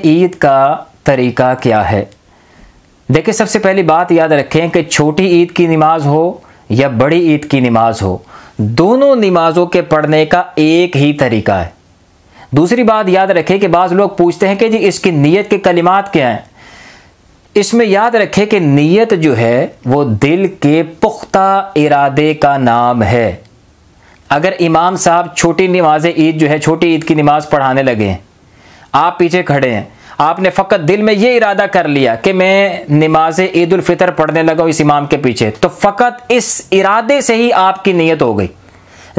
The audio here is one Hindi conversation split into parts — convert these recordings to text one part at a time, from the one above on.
ईद का तरीका क्या है? देखिए, सबसे पहली बात याद रखें कि छोटी ईद की नमाज हो या बड़ी ईद की नमाज हो, दोनों नमाजों के पढ़ने का एक ही तरीका है। दूसरी बात याद रखें कि बाज़ लोग पूछते हैं कि जी इसकी नीयत के कलिमात क्या हैं। इसमें याद रखें कि नीयत जो है वो दिल के पुख्ता इरादे का नाम है। अगर इमाम साहब छोटी नमाज ईद जो है, छोटी ईद की नमाज पढ़ाने लगे हैं, आप पीछे खड़े हैं, आपने फ़कत दिल में ये इरादा कर लिया कि मैं नमाज ईद उल फितर पढ़ने लगा इस इमाम के पीछे, तो फ़कत इस इरादे से ही आपकी नीयत हो गई।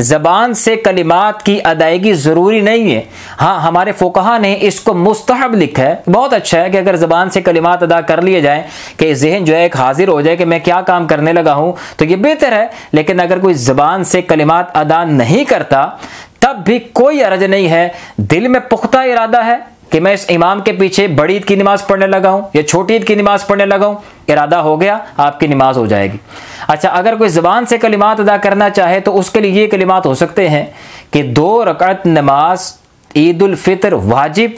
ज़बान से कलिमात की अदायगी ज़रूरी नहीं है। हाँ, हमारे फ़ुक़हा ने इसको मुस्तहब लिखा है। बहुत अच्छा है कि अगर ज़बान से कलिमात अदा कर लिए जाएँ कि ज़हन जो है एक हाजिर हो जाए कि मैं क्या काम करने लगा हूँ, तो ये बेहतर है। लेकिन अगर कोई ज़बान से कलिमात अदा नहीं करता तब भी कोई अर्ज नहीं है। दिल में पुख्ता इरादा है कि मैं इस इमाम के पीछे बड़ी ईद की नमाज़ पढ़ने लगा हूँ या छोटी ईद की नमाज़ पढ़ने लगा हूँ, इरादा हो गया, आपकी नमाज हो जाएगी। अच्छा, अगर कोई ज़बान से कलिमात अदा करना चाहे तो उसके लिए ये कलिमात हो सकते हैं कि 2 रकात नमाज ईद उल फितर वाजिब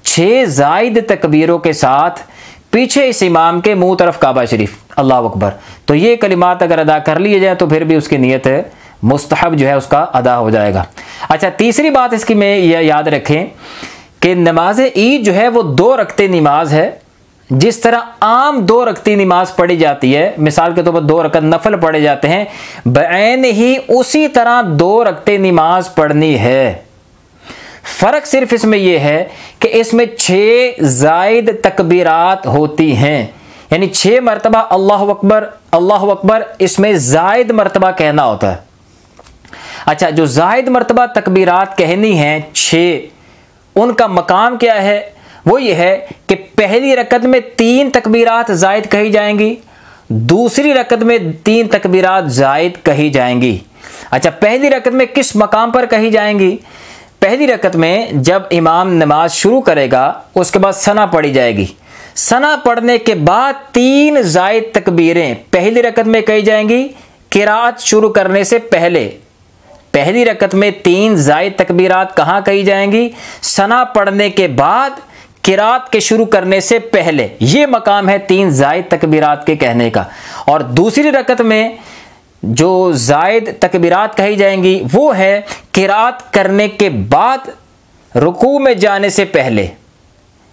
6 ज़ायद तकबीरों के साथ पीछे इस इमाम के मुँह तरफ काबा शरीफ, अल्लाह अकबर। तो ये कलिमात अगर अदा कर लिए जाए तो फिर भी उसकी नीयत मुस्तहब जो है उसका अदा हो जाएगा। अच्छा, तीसरी बात इसकी में यह याद रखें कि नमाज ईद जो है वो 2 रकते नमाज है। जिस तरह आम 2 रकती नमाज पढ़ी जाती है, मिसाल के तौर पर 2 रकत नफल पढ़े जाते हैं, बैन ही उसी तरह 2 रकते नमाज पढ़नी है। फ़र्क सिर्फ इसमें यह है कि इसमें 6 ज़ायद तकबीरात होती हैं, यानी 6 मरतबा अल्लाहु अकबर, इसमें ज़ायद मरतबा कहना होता है। अच्छा, जो ज़ायद मरतबा तकबीरात कहनी हैं 6, उनका मकाम क्या है? वो ये है कि पहली रकत में 3 तकबीरात ज़ायद कही जाएंगी, दूसरी रकत में 3 तकबीरात ज़ायद कही जाएंगी। अच्छा, पहली रकत में किस मकाम पर कही जाएंगी? पहली रकत में जब इमाम नमाज शुरू करेगा उसके बाद सना पढ़ी जाएगी। सना पढ़ने के बाद 3 ज़ायद तकबीरें पहली रकत में कही जाएंगी किरात शुरू करने से पहले। पहली रकत में 3 ज़ायद तकबीरात कहाँ कही जाएंगी? सना पढ़ने के बाद किरात के शुरू करने से पहले। ये मकाम है 3 ज़ायद तकबीरात के कहने का। और दूसरी रकत में जो ज़ायद तकबीरात कही जाएंगी वो है किरात करने के बाद रुकू में जाने से पहले।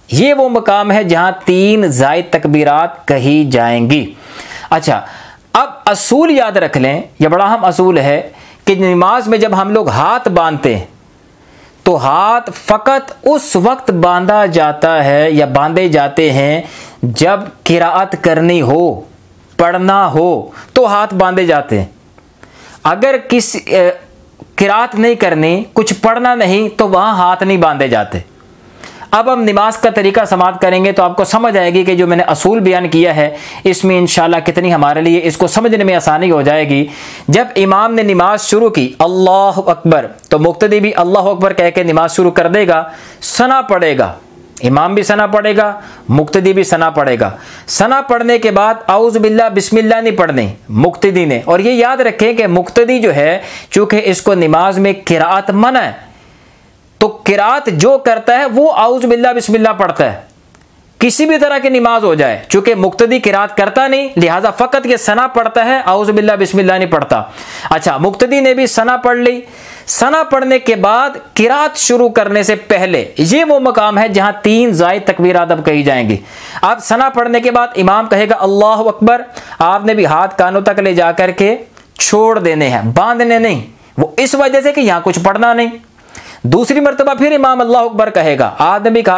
ये वो मकाम है जहाँ 3 ज़ायद तकबीरात कही जाएंगी। अच्छा, अब असूल याद रख लें, यह बड़ा अहम असूल है कि नमाज में जब हम लोग हाथ बांधते हैं तो हाथ फ़कत उस वक्त बांधा जाता है या बांधे जाते हैं जब किरात करनी हो, पढ़ना हो तो हाथ बांधे जाते हैं। अगर किरात नहीं करनी, कुछ पढ़ना नहीं, तो वहाँ हाथ नहीं बांधे जाते। अब हम नमाज का तरीका समाअत करेंगे तो आपको समझ आएगी कि जो मैंने असूल बयान किया है इसमें इंशाल्लाह कितनी हमारे लिए इसको समझने में आसानी हो जाएगी। जब इमाम ने नमाज शुरू की अल्लाह अकबर, तो मुक्तदी भी अल्लाह अकबर कह के नमाज शुरू कर देगा, सना पढ़ेगा, इमाम भी सना पढ़ेगा, मुक्तदी भी सना पढ़ेगा। सना पढ़ने के बाद औज़ु बिल्लाह बिस्मिल्लाह नहीं पढ़नी मुक्तदी ने। और ये याद रखें कि मुक्तदी जो है, चूँकि इसको नमाज में किरात मना है, तो किरात जो करता है वो औज़ु बिल्लाह बिस्मिल्लाह पढ़ता है, किसी भी तरह की नमाज हो जाए। चूंकि मुक्तदी किरात करता नहीं, लिहाजा फ़कत ये सना पढ़ता है, औज़ु बिल्लाह बिस्मिल्लाह नहीं पढ़ता। अच्छा, मुक्तदी ने भी सना पढ़ ली। सना पढ़ने के बाद किरात शुरू करने से पहले ये वो मकाम है जहां 3 ज़ायद तकबीरात अब कही जाएंगी। अब सना पढ़ने के बाद इमाम कहेगा अल्लाहु अकबर, आपने भी हाथ कानों तक ले जा करके छोड़ देने हैं, बांधने नहीं। वो इस वजह से कि यहाँ कुछ पढ़ना नहीं। दूसरी मरतबा फिर इमाम अल्लाहु अकबर कहेगा, आदमी का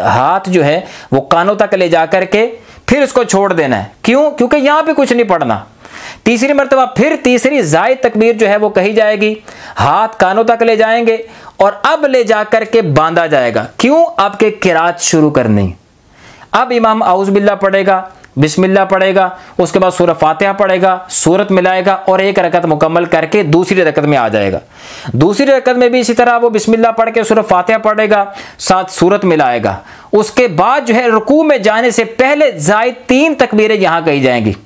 हाथ जो है वो कानों तक ले जा करके फिर उसको छोड़ देना है। क्यों? क्योंकि यहाँ पे कुछ नहीं पढ़ना। तीसरी मरतबा फिर तीसरी ज़ायद तकबीर जो है वो कही जाएगी, हाथ कानों तक ले जाएंगे और अब ले जा करके बांधा जाएगा। क्यों? आपके किरात शुरू करनी। अब इमाम औज़ु बिल्लाह पढ़ेगा, बिस्मिल्लाह पढ़ेगा, उसके बाद सूरह फातिहा पढ़ेगा, सूरत मिलाएगा और 1 रकत मुकम्मल करके दूसरी रकत में आ जाएगा। दूसरी रकत में भी इसी तरह वो बिस्मिल्लाह पढ़ के सूरह फातिहा पढ़ेगा, साथ सूरत मिलाएगा। उसके बाद जो है रुकू में जाने से पहले ज़ायद 3 तकबीरें यहाँ कही जाएंगी।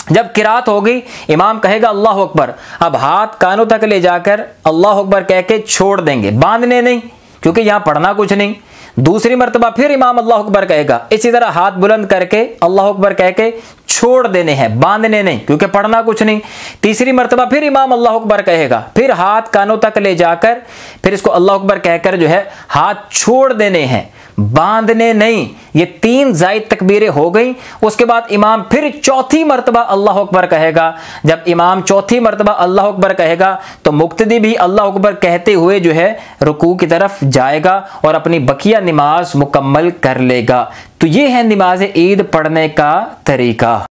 जब किरात हो गई, इमाम कहेगा अल्लाह अकबर, अब हाथ कानों तक ले जाकर अल्लाह अकबर कह के छोड़ देंगे, बांधने नहीं, क्योंकि यहाँ पढ़ना कुछ नहीं। दूसरी मर्तबा फिर इमाम अल्लाह अकबर कहेगा, इसी तरह हाथ बुलंद करके अल्लाह अकबर कह के छोड़ देने हैं, बांधने नहीं, क्योंकि पढ़ना कुछ नहीं। तीसरी मर्तबा फिर इमाम अल्लाह अकबर कहेगा, फिर हाथ कानों तक ले जाकर फिर इसको अल्लाह अकबर कहकर जो है हाथ छोड़ देने हैं, बांधने नहीं। ये 3 जायद तकबीरें हो गई। उसके बाद इमाम फिर चौथी मर्तबा अल्लाह अकबर कहेगा। जब इमाम चौथी मर्तबा अल्लाह अकबर कहेगा तो मुक्तदी भी अल्लाह अकबर कहते हुए जो है रुकू की तरफ जाएगा और अपनी बकिया नमाज मुकम्मल कर लेगा। तो ये है नमाज ईद पढ़ने का तरीका।